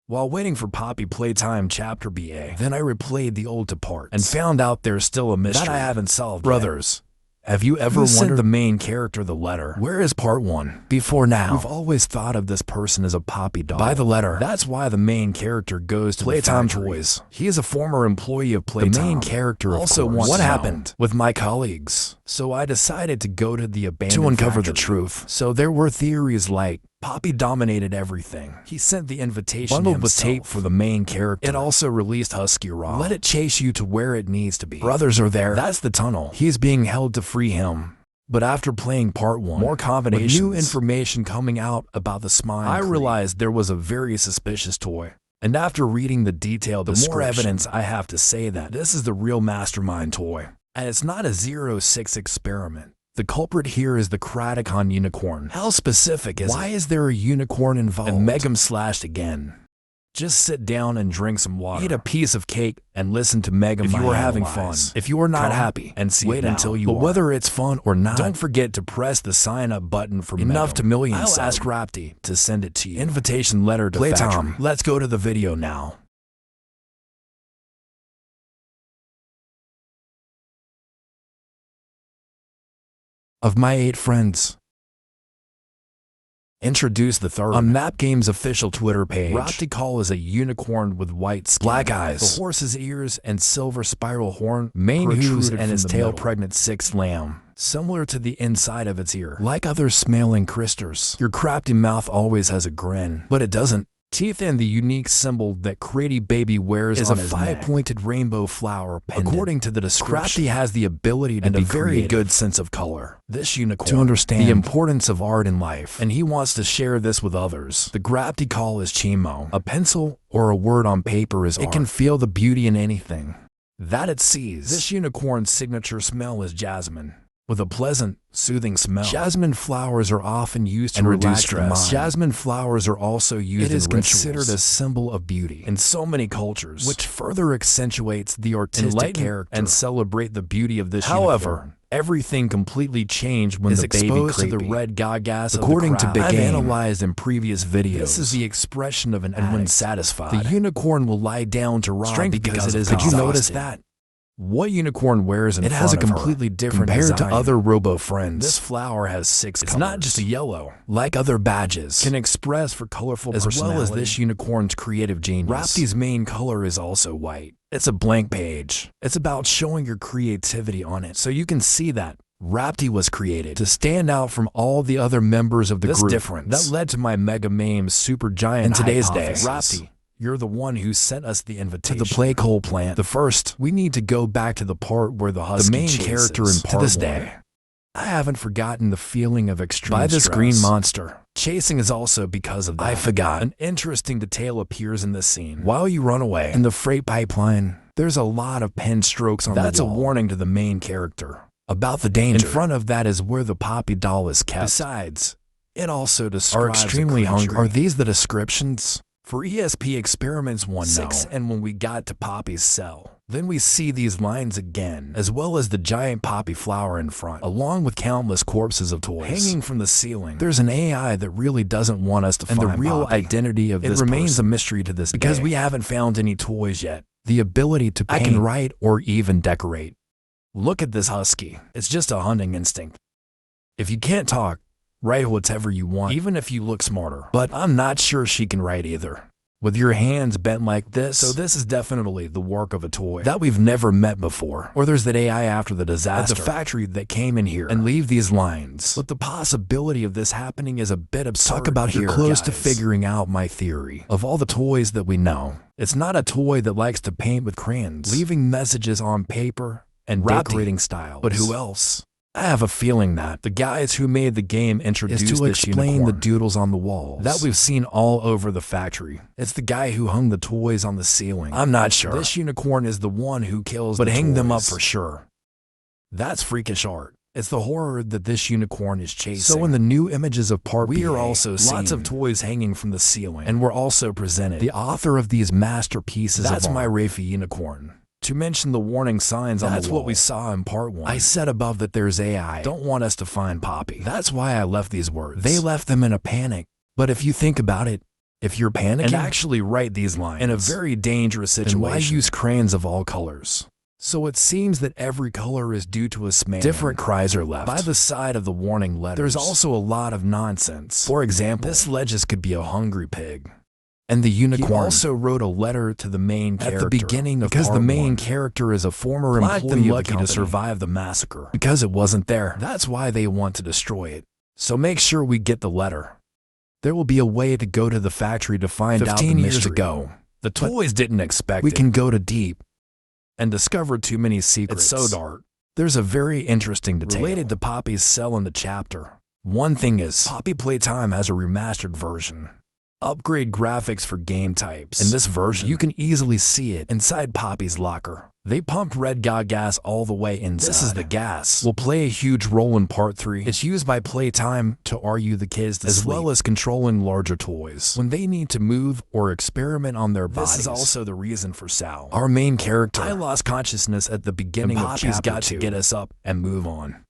while waiting for Poppy Playtime Chapter BA. Then I replayed the old to parts and found out there's still a mystery that I haven't solved Brothers, have you ever wondered the main character the letter? Where is part 1? Before now, we've always thought of this person as a Poppy doll. By the letter. That's why the main character goes to Playtime Toys. He is a former employee of Playtime. The main character also wants what happened with my colleagues. So I decided to go to the abandoned to uncover the truth. So there were theories like Poppy dominated everything. He sent the invitation bundled with tape for the main character. It also released Husky Raw. Let it chase you to where it needs to be. Brothers are there. That's the tunnel. He's being held to free him. But after playing part 1, more combinations, with new information coming out about the smile, I realized there was a very suspicious toy. And after reading the detailed description, more evidence I have to say that this is the real mastermind toy. And it's not a 06 experiment. The culprit here is the Crafty Corn unicorn. How specific is it? Why is there a unicorn involved? And Megam slashed again. Just sit down and drink some water. Eat a piece of cake and listen to Megam. If you are having fun. If you are not happy, and wait until you are. But whether it's fun or not, don't forget to press the sign up button for Enough to Millions. I'll ask Crafty to send it to you. Invitation letter to Playtime. Let's go to the video now. Of my 8 friends, introduce the third. On Map Game's official Twitter page, Crafty Corn is a unicorn with white skin, black eyes, the horse's ears and silver spiral horn, mane hooves, and his tail pregnant 6th lamb, similar to the inside of its ear. Like other smiling crysters, your crafty mouth always has a grin, but it doesn't. Teeth and the unique symbol that Crafty Baby wears is on his 5-pointed rainbow flower pendant. According to the description, Crafty has the ability to be very good sense of color. This unicorn to understand the importance of art in life, and he wants to share this with others. The Crafty Corn is Chimo. A pencil or a word on paper is art. It can feel the beauty in anything that it sees. This unicorn's signature smell is jasmine, with a pleasant, soothing smell. Jasmine flowers are often used to reduce stress. Jasmine flowers are also used in rituals. It is considered a symbol of beauty in so many cultures, which further accentuates the artistic character and celebrate the beauty of this unicorn. Everything completely changed when the baby exposed to the red gagas. According to Big Game, analyzed in previous videos, this is the expression of an addict. And when satisfied, the unicorn will lie down to rot because it is exhausted. Did you notice that? What unicorn wears in front of her? It has a completely different design. Compared to other robo friends. This flower has 6 colors. It's not just a yellow. Like other badges, can express for colorful personality. As well as this unicorn's creative genius. Crafty's main color is also white. It's a blank page. It's about showing your creativity on it, so you can see that Crafty was created to stand out from all the other members of the group. That led to my Mega Meme Super Giant in today's day. Crafty, you're the one who sent us the invitation to the play coal plant. The first, we need to go back to the part where the husky main character in part to this day. I haven't forgotten the feeling of extreme by this stress. Green monster. Chasing is also because of that. I forgot. An interesting detail appears in this scene. While you run away in the freight pipeline, there's a lot of pen strokes on the wall. That's a warning to the main character about the danger. In front of that is where the Poppy doll is kept. Besides, it also describes are extremely hungry. Are these the descriptions? For ESP Experiments 1-6, and when we got to Poppy's cell, then we see these lines again, as well as the giant poppy flower in front, along with countless corpses of toys hanging from the ceiling. There's an AI that really doesn't want us to find the real identity of this person. It remains a mystery to this day, because we haven't found any toys yet. The ability to paint, I can write, or even decorate. Look at this husky. It's just a hunting instinct. If you can't talk, write whatever you want, even if you look smarter. But I'm not sure she can write either. With your hands bent like this, so this is definitely the work of a toy that we've never met before. Or there's that AI after the disaster at the factory that came in here and leave these lines. But the possibility of this happening is a bit absurd. Talk about here, close to figuring out my theory. Of all the toys that we know, it's not a toy that likes to paint with crayons, leaving messages on paper and decorating styles. But who else? I have a feeling that the guys who made the game introduced to explain the doodles on the walls that we've seen all over the factory. It's the guy who hung the toys on the ceiling. I'm not sure. This unicorn is the one who kills but hang them up for sure. That's freakish art. It's the horror that this unicorn is chasing. So in the new images of part B, we are also seeing lots of toys hanging from the ceiling, and we're also presented the author of these masterpieces. That's my Rafi unicorn. To mention the warning signs on the wall. That's what we saw in part 1. I said above that there's AI. Don't want us to find Poppy. That's why I left these words. They left them in a panic. But if you think about it, If you're panicking and actually write these lines in a very dangerous situation, then why use crayons of all colors? So it seems that every color is due to a span. Different cries are left by the side of the warning letters. There's also a lot of nonsense. For example, this legend could be a hungry pig. And the unicorn. He also wrote a letter to the main character at the beginning of because the main character is a former employee lucky to survive the massacre. Because it wasn't there. That's why they want to destroy it. So make sure we get the letter. There will be a way to go to the factory to find out the mystery. 15 years ago, the toys didn't expect we can go to deep and discover too many secrets. It's so dark. There's a very interesting detail related to Poppy's cell in the chapter. One thing is, Poppy Playtime has a remastered version. Upgrade graphics for game types. In this version, you can easily see it inside Poppy's locker. They pumped red gas all the way inside. This is the gas. Will play a huge role in part 3. It's used by Playtime to argue the kids to sleep, as well as controlling larger toys when they need to move or experiment on their bodies. This is also the reason for Sal, our main character. I lost consciousness at the beginning of Poppy's got to get us up and move on.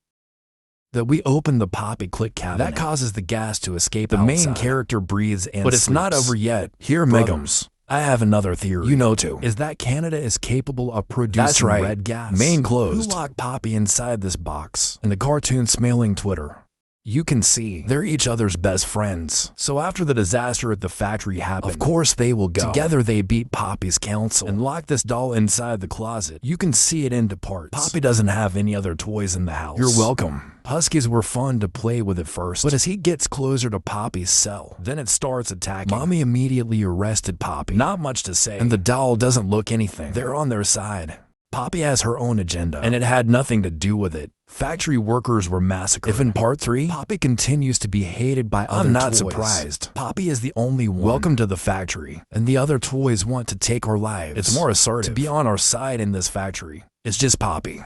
That we open the Poppy click cabinet. That causes the gas to escape outside. The main character breathes and sleeps. Not over yet. Here, Megums. I have another theory. You know too. Is that Canada is capable of producing red gas. Main closed. Who locked Poppy inside this box? In the cartoon smelling Twitter, you can see they're each other's best friends. So after the disaster at the factory happened, of course they will go. Together they beat Poppy's council and lock this doll inside the closet. You can see it into parts. Poppy doesn't have any other toys in the house. You're welcome. Huskies were fun to play with at first, but as he gets closer to Poppy's cell, then it starts attacking. Mommy immediately arrested Poppy. Not much to say, and the doll doesn't look anything. They're on their side. Poppy has her own agenda, and it had nothing to do with it. Factory workers were massacred. If in part 3, Poppy continues to be hated by other toys, I'm not surprised. Poppy is the only one. Welcome to the factory, and the other toys want to take our lives. It's more assertive to be on our side in this factory. It's just Poppy.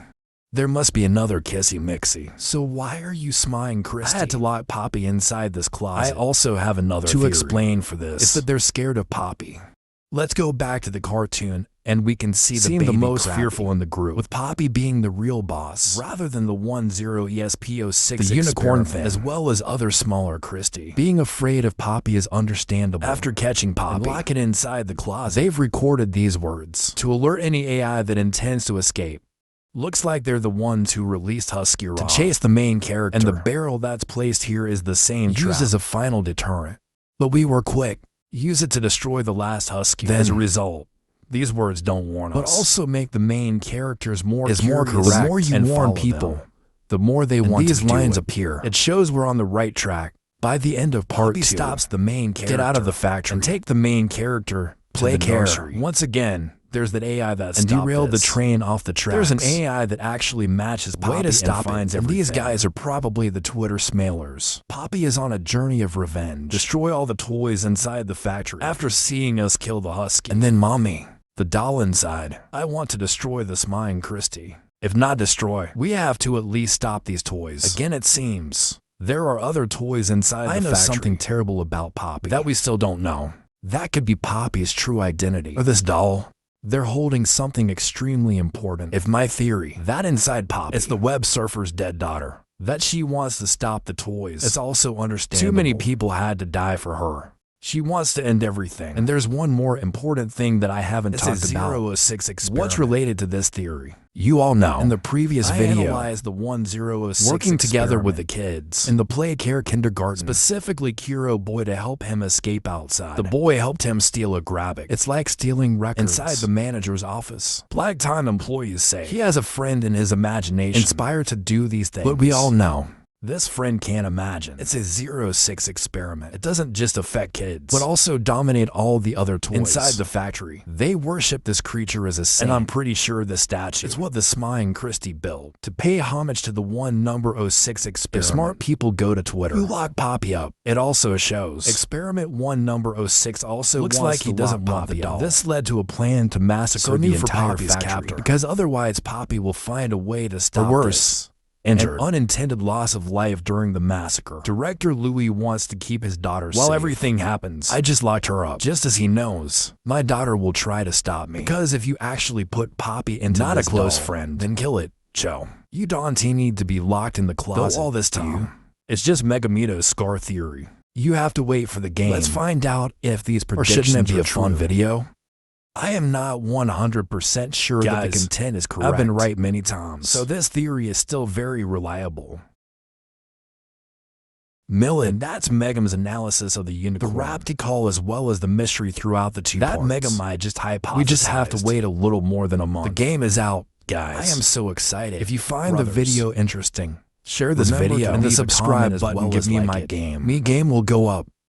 There must be another Kissy Mixy. So why are you smiling, Christy? I had to lock Poppy inside this closet. I also have another theory to explain for this. It's that they're scared of Poppy. Let's go back to the cartoon, and we can see the most Crafty fearful in the group, with Poppy being the real boss, rather than the 10ESP06 the unicorn thing, as well as other smaller Christy. Being afraid of Poppy is understandable. After catching Poppy and lock it inside the closet, they've recorded these words to alert any AI that intends to escape. Looks like they're the ones who released Husky Raw to chase the main character, and the barrel that's placed here is the same used as a final deterrent. But we were quick. Use it to destroy the last Husky. Then, as a result, these words don't warn us, but also make the main characters more correct. The more you warn people, the more they want to do it. These lines appear. It shows we're on the right track. By the end of part 2, stops the main character, get out of the factory, and take the main character, play care. Once again, there's that AI that derailed the train off the tracks. There's an AI that actually matches Poppy and finds everything. These guys are probably the Twitter smailers. Poppy is on a journey of revenge. Destroy all the toys inside the factory after seeing us kill the Husky. And then Mommy, the doll inside. I want to destroy this mine, Christy. If not destroy, we have to at least stop these toys. Again, it seems there are other toys inside the factory. I know something terrible about Poppy that we still don't know. That could be Poppy's true identity. Or this doll. They're holding something extremely important. If my theory, that inside Poppy, it's the web surfer's dead daughter. That she wants to stop the toys. It's also understandable. Too many people had to die for her. She wants to end everything. And there's one more important thing that I haven't talked about. 006 experiment. What's related to this theory? You all know. In the previous video, I analyzed the 1006 working together with the kids in the play care kindergarten, specifically Kiro boy to help him escape outside. The boy helped him steal a graphic. It's like stealing records inside the manager's office. Playtime employees say he has a friend in his imagination inspired to do these things. But we all know this friend can't imagine. It's a 06 experiment. It doesn't just affect kids, but also dominate all the other toys inside the factory. They worship this creature as a saint, and I'm pretty sure the statue is what the Smiling Christie built to pay homage to the 1006 experiment. If smart people go to Twitter, you lock Poppy up. It also shows Experiment 1006 also looks like he doesn't want the doll. This led to a plan to massacre the entire factory, because otherwise Poppy will find a way to stop this. An unintended loss of life during the massacre. Director Louis wants to keep his daughter safe. While everything happens, I just locked her up, just as he knows my daughter will try to stop me. Because if you actually put Poppy into not a close friend, then kill it, Joe. You don't need to be locked in the closet all this time. It's just Megamito's scar theory. You have to wait for the game. Let's find out if these predictions shouldn't it be are a fun true. Video? I am not 100% sure that the content is correct. I've been right many times. So this theory is still very reliable. Millen, that's Megam's analysis of the unicorn, the Crafty Corn, as well as the mystery throughout the two parts. That Megam might just hypothesized. We just have to wait a little more than a month. The game is out, guys. I am so excited. If you find the video interesting, share this video and the subscribe button. Give me my game. Me game will go up.